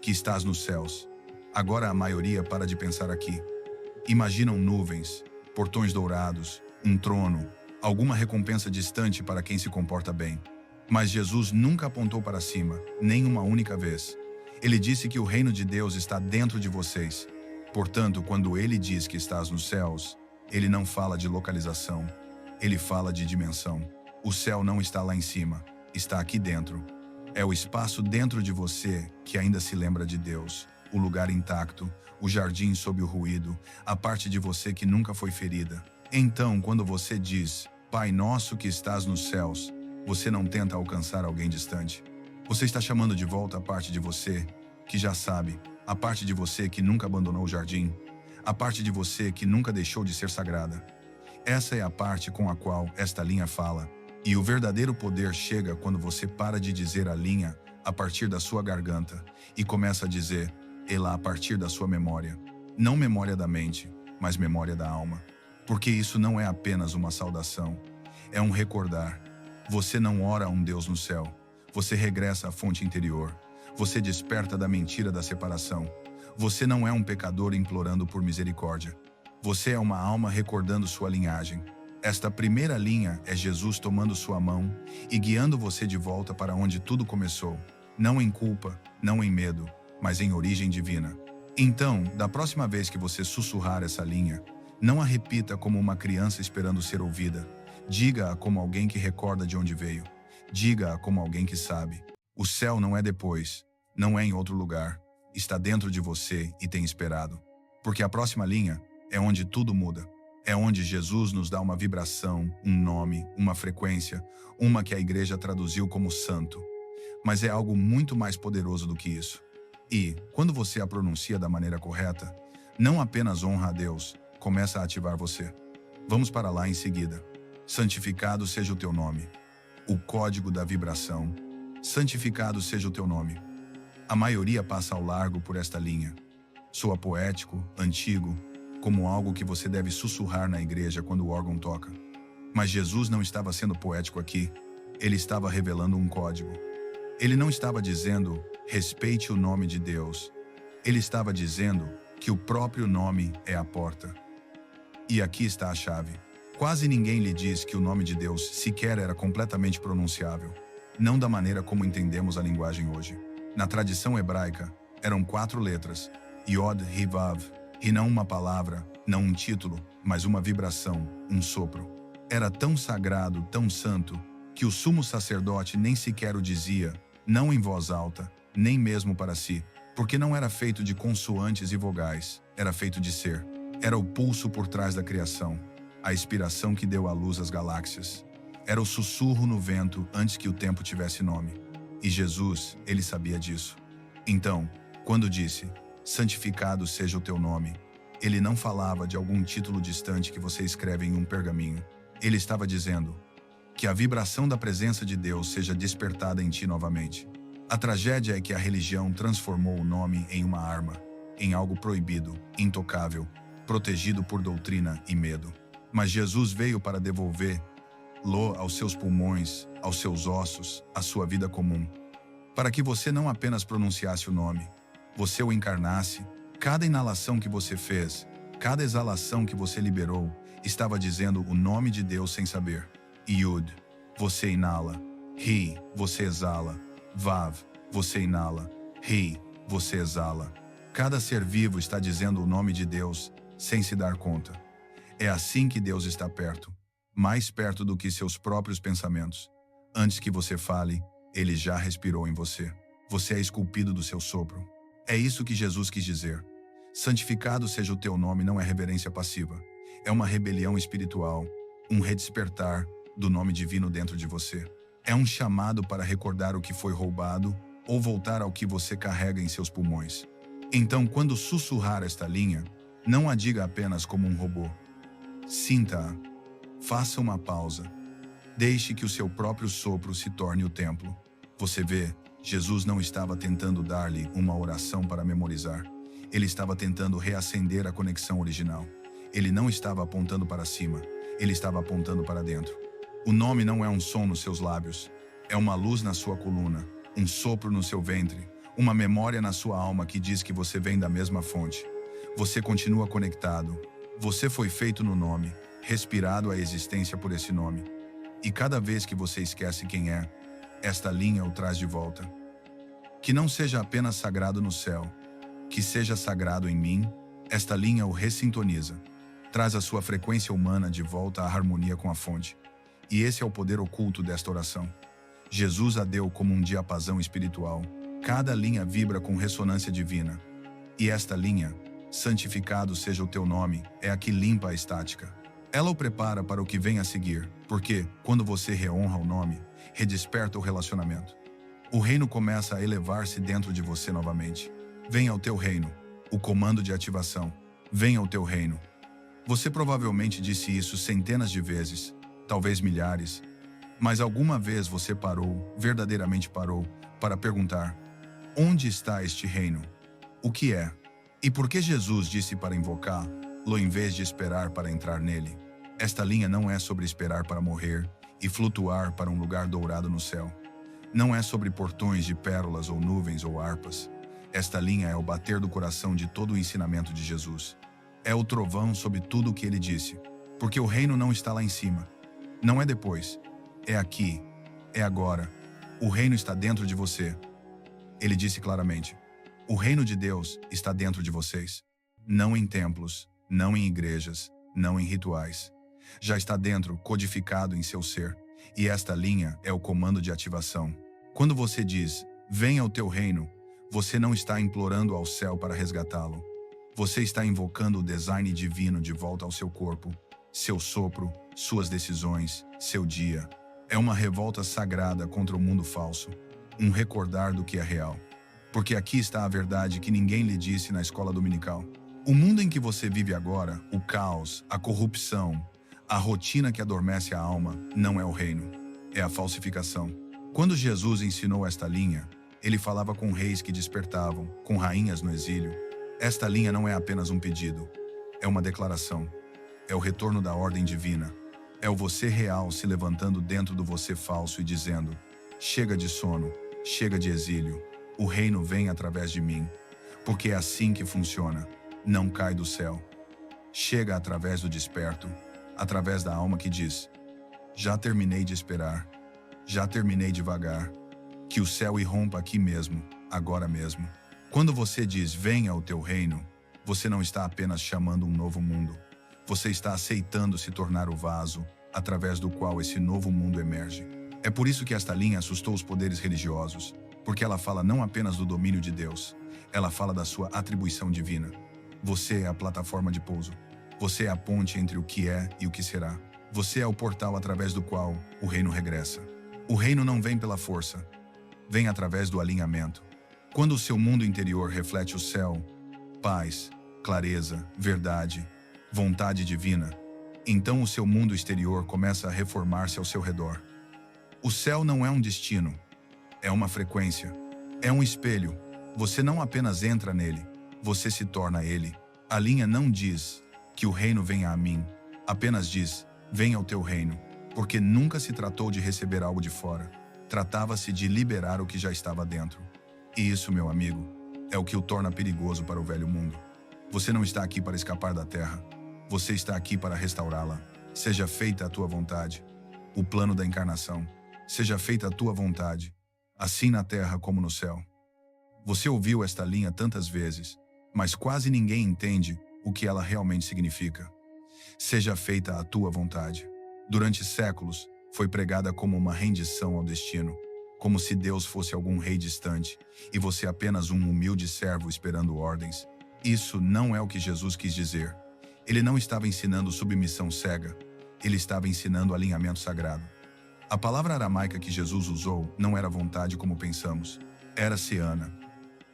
Que estás nos céus. Agora a maioria para de pensar aqui. Imaginam nuvens, portões dourados, um trono, alguma recompensa distante para quem se comporta bem. Mas Jesus nunca apontou para cima, nem uma única vez. Ele disse que o reino de Deus está dentro de vocês. Portanto, quando ele diz que estás nos céus, ele não fala de localização, ele fala de dimensão. O céu não está lá em cima, está aqui dentro. É o espaço dentro de você que ainda se lembra de Deus, o lugar intacto, o jardim sob o ruído, a parte de você que nunca foi ferida. Então, quando você diz, Pai nosso que estás nos céus, você não tenta alcançar alguém distante. Você está chamando de volta a parte de você que já sabe, a parte de você que nunca abandonou o jardim, a parte de você que nunca deixou de ser sagrada. Essa é a parte com a qual esta linha fala. E o verdadeiro poder chega quando você para de dizer a linha a partir da sua garganta e começa a dizer ela a partir da sua memória. Não memória da mente, mas memória da alma. Porque isso não é apenas uma saudação, é um recordar. Você não ora a um Deus no céu, você regressa à fonte interior, você desperta da mentira da separação. Você não é um pecador implorando por misericórdia. Você é uma alma recordando sua linhagem. Esta primeira linha é Jesus tomando sua mão e guiando você de volta para onde tudo começou, não em culpa, não em medo, mas em origem divina. Então, da próxima vez que você sussurrar essa linha, não a repita como uma criança esperando ser ouvida. Diga-a como alguém que recorda de onde veio. Diga-a como alguém que sabe. O céu não é depois, não é em outro lugar. Está dentro de você e tem esperado. Porque a próxima linha é onde tudo muda. É onde Jesus nos dá uma vibração, um nome, uma frequência, uma que a igreja traduziu como santo. Mas é algo muito mais poderoso do que isso. E, quando você a pronuncia da maneira correta, não apenas honra a Deus, começa a ativar você. Vamos para lá em seguida. Santificado seja o teu nome. O código da vibração. Santificado seja o teu nome. A maioria passa ao largo por esta linha. Soa poético, antigo, como algo que você deve sussurrar na igreja quando o órgão toca. Mas Jesus não estava sendo poético aqui. Ele estava revelando um código. Ele não estava dizendo, respeite o nome de Deus. Ele estava dizendo que o próprio nome é a porta. E aqui está a chave. Quase ninguém lhe diz que o nome de Deus sequer era completamente pronunciável. Não da maneira como entendemos a linguagem hoje. Na tradição hebraica, eram 4 letras, Yod, He, Vav, e não uma palavra, não um título, mas uma vibração, um sopro. Era tão sagrado, tão santo, que o sumo sacerdote nem sequer o dizia, não em voz alta, nem mesmo para si, porque não era feito de consoantes e vogais, era feito de ser. Era o pulso por trás da criação, a inspiração que deu à luz as galáxias. Era o sussurro no vento antes que o tempo tivesse nome. E Jesus, ele sabia disso. Então, quando disse, santificado seja o teu nome, ele não falava de algum título distante que você escreve em um pergaminho. Ele estava dizendo, que a vibração da presença de Deus seja despertada em ti novamente. A tragédia é que a religião transformou o nome em uma arma, em algo proibido, intocável, protegido por doutrina e medo. Mas Jesus veio para devolver-lo aos seus pulmões, aos seus ossos, à sua vida comum. Para que você não apenas pronunciasse o nome, você o encarnasse. Cada inalação que você fez, cada exalação que você liberou, estava dizendo o nome de Deus sem saber. Yud, você inala. Ri, você exala. Vav, você inala. Ri, você exala. Cada ser vivo está dizendo o nome de Deus sem se dar conta. É assim que Deus está perto, mais perto do que seus próprios pensamentos. Antes que você fale, ele já respirou em você. Você é esculpido do seu sopro. É isso que Jesus quis dizer. Santificado seja o teu nome não é reverência passiva. É uma rebelião espiritual, um redespertar do nome divino dentro de você. É um chamado para recordar o que foi roubado ou voltar ao que você carrega em seus pulmões. Então, quando sussurrar esta linha, não a diga apenas como um robô. Sinta-a. Faça uma pausa. Deixe que o seu próprio sopro se torne o templo. Você vê, Jesus não estava tentando dar-lhe uma oração para memorizar. Ele estava tentando reacender a conexão original. Ele não estava apontando para cima. Ele estava apontando para dentro. O nome não é um som nos seus lábios. É uma luz na sua coluna, um sopro no seu ventre, uma memória na sua alma que diz que você vem da mesma fonte. Você continua conectado. Você foi feito no nome, respirado à existência por esse nome. E cada vez que você esquece quem é, esta linha o traz de volta. Que não seja apenas sagrado no céu, que seja sagrado em mim, esta linha o ressintoniza. Traz a sua frequência humana de volta à harmonia com a fonte. E esse é o poder oculto desta oração. Jesus a deu como um diapasão espiritual. Cada linha vibra com ressonância divina. E esta linha, santificado seja o teu nome, é a que limpa a estática. Ela o prepara para o que vem a seguir, porque, quando você reonra o nome, redesperta o relacionamento. O reino começa a elevar-se dentro de você novamente. Venha o teu reino, o comando de ativação. Venha o teu reino. Você provavelmente disse isso centenas de vezes, talvez milhares, mas alguma vez você parou, verdadeiramente parou, para perguntar: onde está este reino? O que é? E por que Jesus disse para invocá-lo em vez de esperar para entrar nele? Esta linha não é sobre esperar para morrer e flutuar para um lugar dourado no céu. Não é sobre portões de pérolas ou nuvens ou harpas. Esta linha é o bater do coração de todo o ensinamento de Jesus. É o trovão sobre tudo o que ele disse, porque o reino não está lá em cima. Não é depois. É aqui. É agora. O reino está dentro de você. Ele disse claramente: o reino de Deus está dentro de vocês. Não em templos, não em igrejas, não em rituais. Já está dentro, codificado em seu ser. E esta linha é o comando de ativação. Quando você diz, venha o teu reino, você não está implorando ao céu para resgatá-lo. Você está invocando o design divino de volta ao seu corpo, seu sopro, suas decisões, seu dia. É uma revolta sagrada contra o mundo falso, um recordar do que é real. Porque aqui está a verdade que ninguém lhe disse na escola dominical. O mundo em que você vive agora, o caos, a corrupção, a rotina que adormece a alma, não é o reino, é a falsificação. Quando Jesus ensinou esta linha, ele falava com reis que despertavam, com rainhas no exílio. Esta linha não é apenas um pedido, é uma declaração. É o retorno da ordem divina. É o você real se levantando dentro do você falso e dizendo: chega de sono, chega de exílio, o reino vem através de mim. Porque é assim que funciona, não cai do céu. Chega através do desperto, através da alma que diz: já terminei de esperar, já terminei de vagar, que o céu irrompa aqui mesmo, agora mesmo. Quando você diz venha o teu reino, você não está apenas chamando um novo mundo. Você está aceitando se tornar o vaso, através do qual esse novo mundo emerge. É por isso que esta linha assustou os poderes religiosos, porque ela fala não apenas do domínio de Deus, ela fala da sua atribuição divina. Você é a plataforma de pouso. Você é a ponte entre o que é e o que será. Você é o portal através do qual o reino regressa. O reino não vem pela força, vem através do alinhamento. Quando o seu mundo interior reflete o céu, paz, clareza, verdade, vontade divina, então o seu mundo exterior começa a reformar-se ao seu redor. O céu não é um destino, é uma frequência, é um espelho. Você não apenas entra nele, você se torna ele. A linha não diz que o reino venha a mim, apenas diz, venha ao teu reino, porque nunca se tratou de receber algo de fora, tratava-se de liberar o que já estava dentro. E isso, meu amigo, é o que o torna perigoso para o velho mundo. Você não está aqui para escapar da terra, você está aqui para restaurá-la. Seja feita a tua vontade. O plano da encarnação. Seja feita a tua vontade, assim na terra como no céu. Você ouviu esta linha tantas vezes, mas quase ninguém entende o que ela realmente significa. Seja feita a tua vontade. Durante séculos, foi pregada como uma rendição ao destino, como se Deus fosse algum rei distante e você apenas um humilde servo esperando ordens. Isso não é o que Jesus quis dizer. Ele não estava ensinando submissão cega, ele estava ensinando alinhamento sagrado. A palavra aramaica que Jesus usou não era vontade como pensamos, era seana.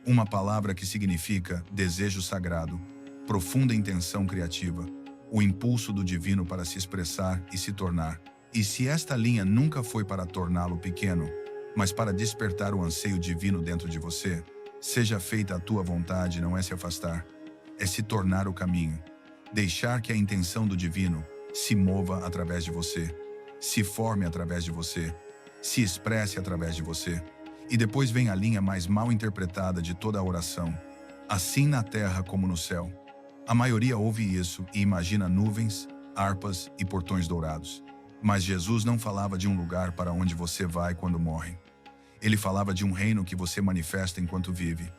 Uma palavra que significa desejo sagrado, profunda intenção criativa, o impulso do divino para se expressar e se tornar. E se esta linha nunca foi para torná-lo pequeno, mas para despertar o anseio divino dentro de você, seja feita a tua vontade não é se afastar, é se tornar o caminho, deixar que a intenção do divino se mova através de você, se forme através de você, se expresse através de você. E depois vem a linha mais mal interpretada de toda a oração, assim na terra como no céu. A maioria ouve isso e imagina nuvens, harpas e portões dourados. Mas Jesus não falava de um lugar para onde você vai quando morre. Ele falava de um reino que você manifesta enquanto vive.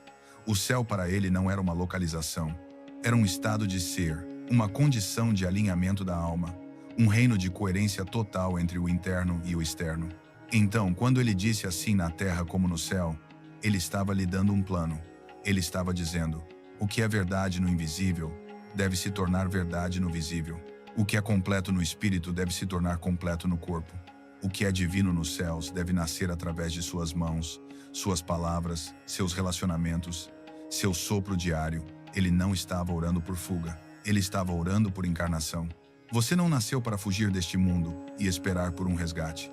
O céu para ele não era uma localização, era um estado de ser, uma condição de alinhamento da alma, um reino de coerência total entre o interno e o externo. Então, quando ele disse assim na terra como no céu, ele estava lhe dando um plano. Ele estava dizendo, o que é verdade no invisível deve se tornar verdade no visível. O que é completo no espírito deve se tornar completo no corpo. O que é divino nos céus deve nascer através de suas mãos, suas palavras, seus relacionamentos, seu sopro diário. Ele não estava orando por fuga, ele estava orando por encarnação. Você não nasceu para fugir deste mundo e esperar por um resgate.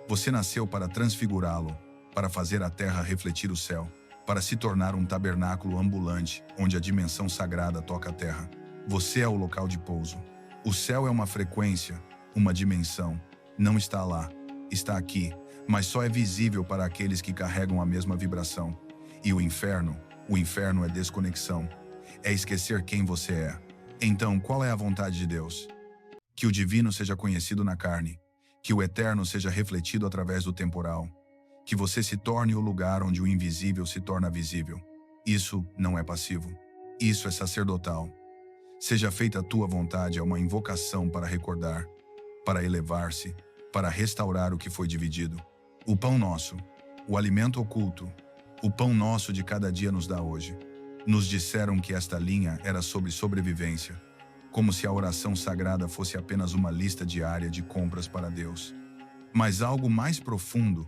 Você nasceu para transfigurá-lo, para fazer a terra refletir o céu, para se tornar um tabernáculo ambulante, onde a dimensão sagrada toca a terra. Você é o local de pouso. O céu é uma frequência, uma dimensão. Não está lá, está aqui, mas só é visível para aqueles que carregam a mesma vibração. E o inferno é desconexão. É esquecer quem você é. Então, qual é a vontade de Deus? Que o divino seja conhecido na carne, que o eterno seja refletido através do temporal, que você se torne o lugar onde o invisível se torna visível. Isso não é passivo, isso é sacerdotal. Seja feita a tua vontade é uma invocação para recordar, para elevar-se, para restaurar o que foi dividido. O pão nosso, o alimento oculto, o pão nosso de cada dia nos dá hoje. Nos disseram que esta linha era sobre sobrevivência, como se a oração sagrada fosse apenas uma lista diária de compras para Deus. Mas algo mais profundo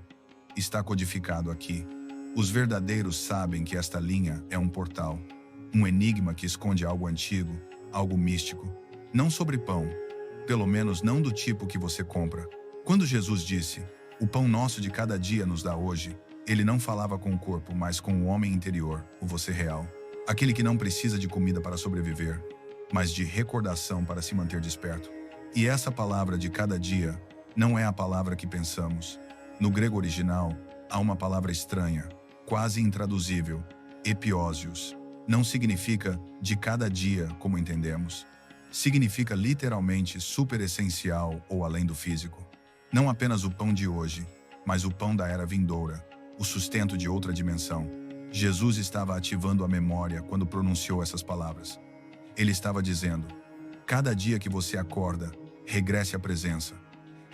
está codificado aqui. Os verdadeiros sabem que esta linha é um portal, um enigma que esconde algo antigo, algo místico, não sobre pão, pelo menos não do tipo que você compra. Quando Jesus disse, o pão nosso de cada dia nos dá hoje, ele não falava com o corpo, mas com o homem interior, o você real, aquele que não precisa de comida para sobreviver, mas de recordação para se manter desperto. E essa palavra de cada dia não é a palavra que pensamos. No grego original, há uma palavra estranha, quase intraduzível, epiósios. Não significa de cada dia, como entendemos. Significa literalmente superessencial ou além do físico. Não apenas o pão de hoje, mas o pão da era vindoura, o sustento de outra dimensão. Jesus estava ativando a memória quando pronunciou essas palavras. Ele estava dizendo, cada dia que você acorda, regresse à presença.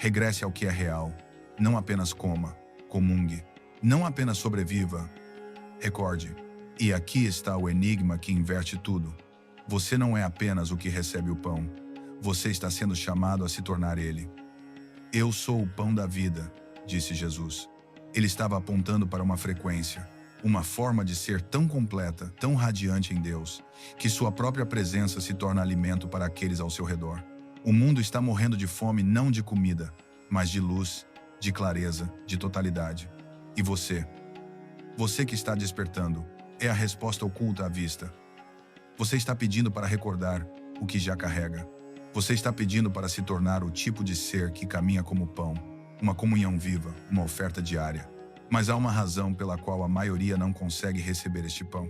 Regresse ao que é real. Não apenas coma, comungue. Não apenas sobreviva. Recorde. E aqui está o enigma que inverte tudo. Você não é apenas o que recebe o pão. Você está sendo chamado a se tornar ele. Eu sou o pão da vida, disse Jesus. Ele estava apontando para uma frequência, uma forma de ser tão completa, tão radiante em Deus, que sua própria presença se torna alimento para aqueles ao seu redor. O mundo está morrendo de fome não de comida, mas de luz, de clareza, de totalidade. E você? Você que está despertando, é a resposta oculta à vista. Você está pedindo para recordar o que já carrega. Você está pedindo para se tornar o tipo de ser que caminha como pão, uma comunhão viva, uma oferta diária. Mas há uma razão pela qual a maioria não consegue receber este pão.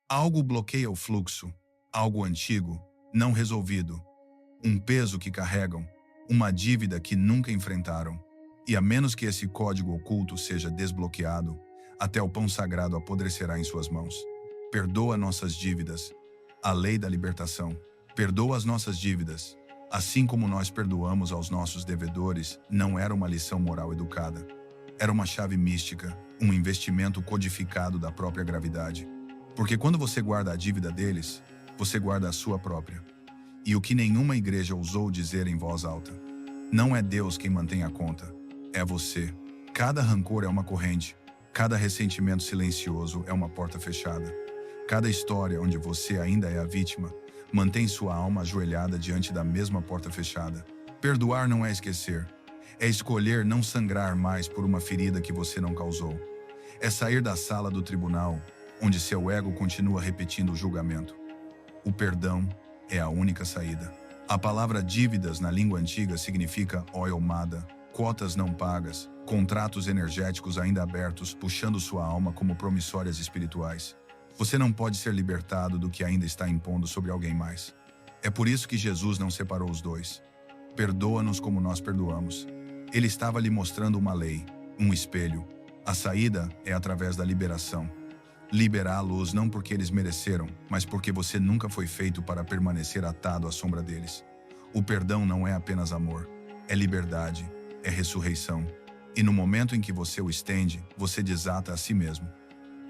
Algo bloqueia o fluxo, algo antigo, não resolvido, um peso que carregam, uma dívida que nunca enfrentaram. E a menos que esse código oculto seja desbloqueado, até o pão sagrado apodrecerá em suas mãos. Perdoa nossas dívidas, a lei da libertação. Perdoa as nossas dívidas, assim como nós perdoamos aos nossos devedores, não era uma lição moral educada. Era uma chave mística, um investimento codificado da própria gravidade. Porque quando você guarda a dívida deles, você guarda a sua própria. E o que nenhuma igreja ousou dizer em voz alta: não é Deus quem mantém a conta, é você. Cada rancor é uma corrente, cada ressentimento silencioso é uma porta fechada. Cada história onde você ainda é a vítima mantém sua alma ajoelhada diante da mesma porta fechada. Perdoar não é esquecer. É escolher não sangrar mais por uma ferida que você não causou. É sair da sala do tribunal, onde seu ego continua repetindo o julgamento. O perdão é a única saída. A palavra dívidas na língua antiga significa oilmada, cotas não pagas, contratos energéticos ainda abertos puxando sua alma como promissórias espirituais. Você não pode ser libertado do que ainda está impondo sobre alguém mais. É por isso que Jesus não separou os dois. Perdoa-nos como nós perdoamos. Ele estava lhe mostrando uma lei, um espelho. A saída é através da liberação. Liberá-los não porque eles mereceram, mas porque você nunca foi feito para permanecer atado à sombra deles. O perdão não é apenas amor, é liberdade, é ressurreição. E no momento em que você o estende, você desata a si mesmo.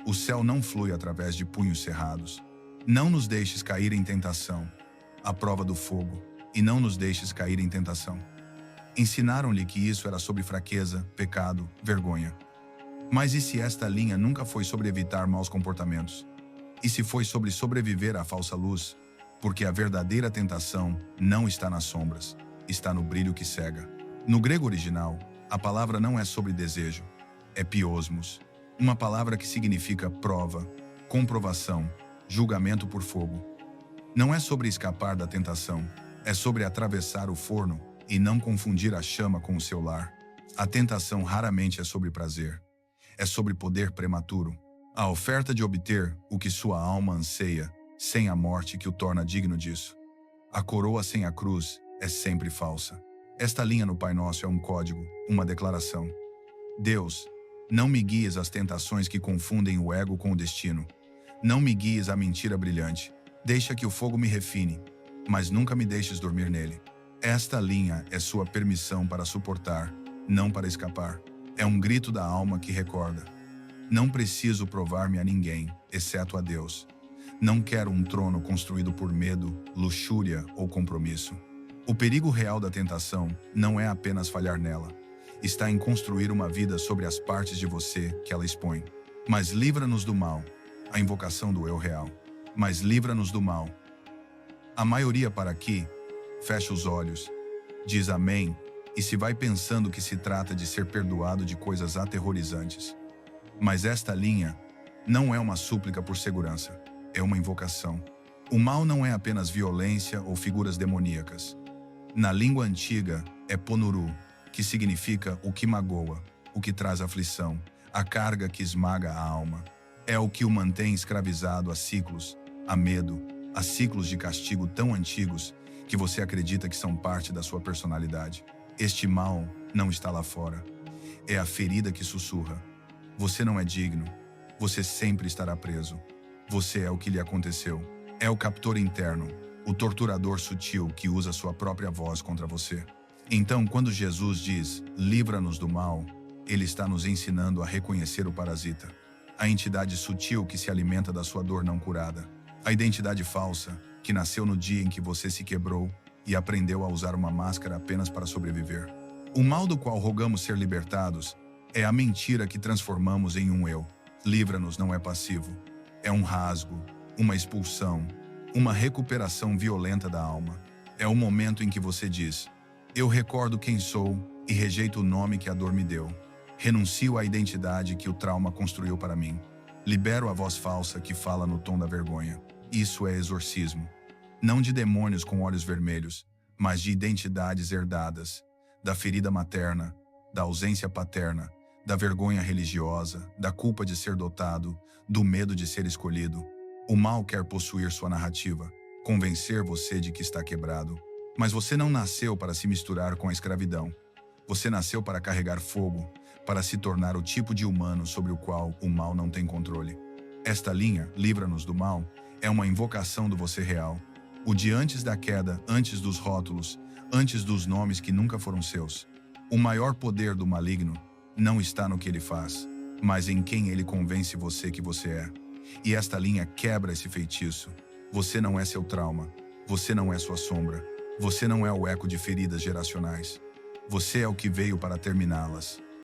O céu não flui através de punhos cerrados. Não nos deixes cair em tentação, a prova do fogo, e não nos deixes cair em tentação. Ensinaram-lhe que isso era sobre fraqueza, pecado, vergonha. Mas e se esta linha nunca foi sobre evitar maus comportamentos? E se foi sobre sobreviver à falsa luz? Porque a verdadeira tentação não está nas sombras, está no brilho que cega. No grego original, a palavra não é sobre desejo, é piosmos. Uma palavra que significa prova, comprovação, julgamento por fogo. Não é sobre escapar da tentação, é sobre atravessar o forno e não confundir a chama com o seu lar. A tentação raramente é sobre prazer, é sobre poder prematuro. A oferta de obter o que sua alma anseia, sem a morte que o torna digno disso. A coroa sem a cruz é sempre falsa. Esta linha no Pai Nosso é um código, uma declaração. Deus, não me guies às tentações que confundem o ego com o destino. Não me guies à mentira brilhante. Deixa que o fogo me refine, mas nunca me deixes dormir nele. Esta linha é sua permissão para suportar, não para escapar. É um grito da alma que recorda: não preciso provar-me a ninguém, exceto a Deus. Não quero um trono construído por medo, luxúria ou compromisso. O perigo real da tentação não é apenas falhar nela. Está em construir uma vida sobre as partes de você que ela expõe. Mas livra-nos do mal, a invocação do eu real. Mas livra-nos do mal. A maioria para aqui fecha os olhos, diz amém, e se vai pensando que se trata de ser perdoado de coisas aterrorizantes. Mas esta linha não é uma súplica por segurança, é uma invocação. O mal não é apenas violência ou figuras demoníacas. Na língua antiga é ponuru, que significa o que magoa, o que traz aflição, a carga que esmaga a alma. É o que o mantém escravizado a ciclos, a medo, a ciclos de castigo tão antigos que você acredita que são parte da sua personalidade. Este mal não está lá fora. É a ferida que sussurra: você não é digno, você sempre estará preso. Você é o que lhe aconteceu. É o captor interno, o torturador sutil que usa sua própria voz contra você. Então, quando Jesus diz, livra-nos do mal, ele está nos ensinando a reconhecer o parasita, a entidade sutil que se alimenta da sua dor não curada, a identidade falsa que nasceu no dia em que você se quebrou e aprendeu a usar uma máscara apenas para sobreviver. O mal do qual rogamos ser libertados é a mentira que transformamos em um eu. Livra-nos não é passivo. É um rasgo, uma expulsão, uma recuperação violenta da alma. É o momento em que você diz, eu recordo quem sou e rejeito o nome que a dor me deu. Renuncio à identidade que o trauma construiu para mim. Libero a voz falsa que fala no tom da vergonha. Isso é exorcismo. Não de demônios com olhos vermelhos, mas de identidades herdadas, da ferida materna, da ausência paterna, da vergonha religiosa, da culpa de ser dotado, do medo de ser escolhido. O mal quer possuir sua narrativa, convencer você de que está quebrado. Mas você não nasceu para se misturar com a escravidão. Você nasceu para carregar fogo, para se tornar o tipo de humano sobre o qual o mal não tem controle. Esta linha, livra-nos do mal, é uma invocação do você real. O de antes da queda, antes dos rótulos, antes dos nomes que nunca foram seus. O maior poder do maligno não está no que ele faz, mas em quem ele convence você que você é. E esta linha quebra esse feitiço. Você não é seu trauma. Você não é sua sombra. Você não é o eco de feridas geracionais. Você é o que veio para terminá-las.